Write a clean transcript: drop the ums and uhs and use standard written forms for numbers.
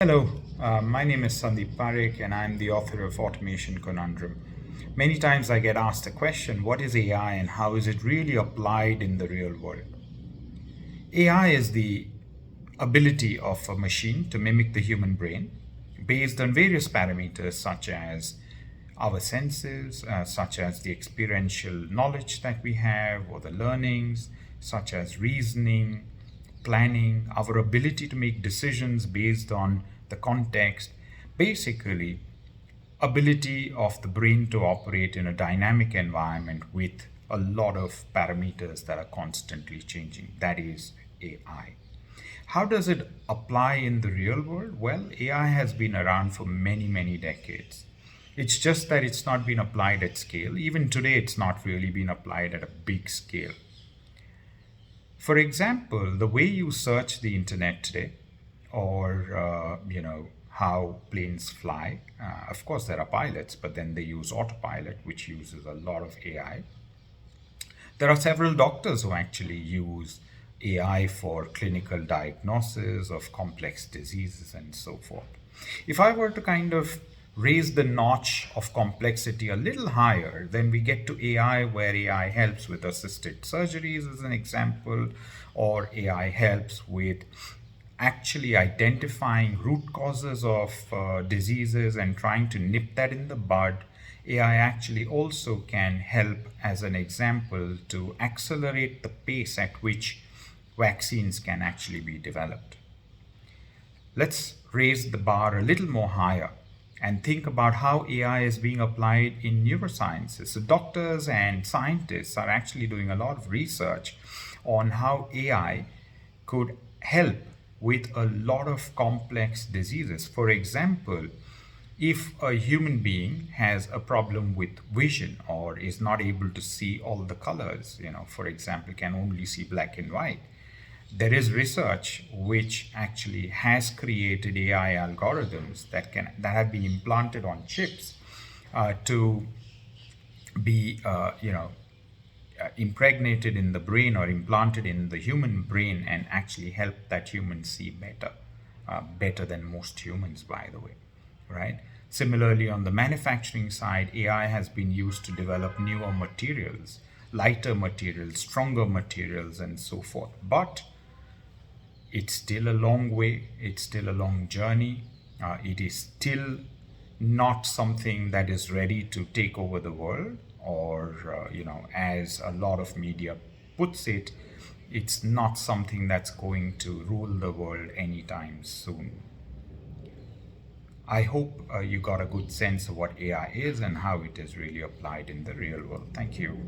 Hello, my name is Sandeep Parikh and I'm the author of Automation Conundrum. Many times I get asked the question, what is AI and how is it really applied in the real world? AI is the ability of a machine to mimic the human brain based on various parameters such as our senses, such as the experiential knowledge that we have, or the learnings, such as reasoning, planning, our ability to make decisions based on the context. Basically, ability of the brain to operate in a dynamic environment with a lot of parameters that are constantly changing. That is AI. How does it apply in the real world? Well, AI has been around for many, many decades. It's just that it's not been applied at scale. Even today, it's not really been applied at a big scale. For example, the way you search the internet today, or how planes fly. Of course, there are pilots, but then they use autopilot, which uses a lot of AI. There are several doctors who actually use AI for clinical diagnosis of complex diseases and so forth. If I were to kind of raise the notch of complexity a little higher, then we get to AI, where AI helps with assisted surgeries, as an example, or AI helps with actually identifying root causes of diseases and trying to nip that in the bud. AI actually also can help, as an example, to accelerate the pace at which vaccines can actually be developed. Let's raise the bar a little more higher and think about how AI is being applied in neurosciences. So, doctors and scientists are actually doing a lot of research on how AI could help with a lot of complex diseases. For example, if a human being has a problem with vision or is not able to see all the colors, for example, can only see black and white, there is research which actually has created AI algorithms that have been implanted on chips to be impregnated in the brain or implanted in the human brain and actually help that human see better, better than most humans, by the way, right? Similarly, on the manufacturing side, AI has been used to develop newer materials, lighter materials, stronger materials, and so forth. But it's still a long way, it's still a long journey. It is still not something that is ready to take over the world, or, as a lot of media puts it, it's not something that's going to rule the world anytime soon. I hope you got a good sense of what AI is and how it is really applied in the real world. Thank you.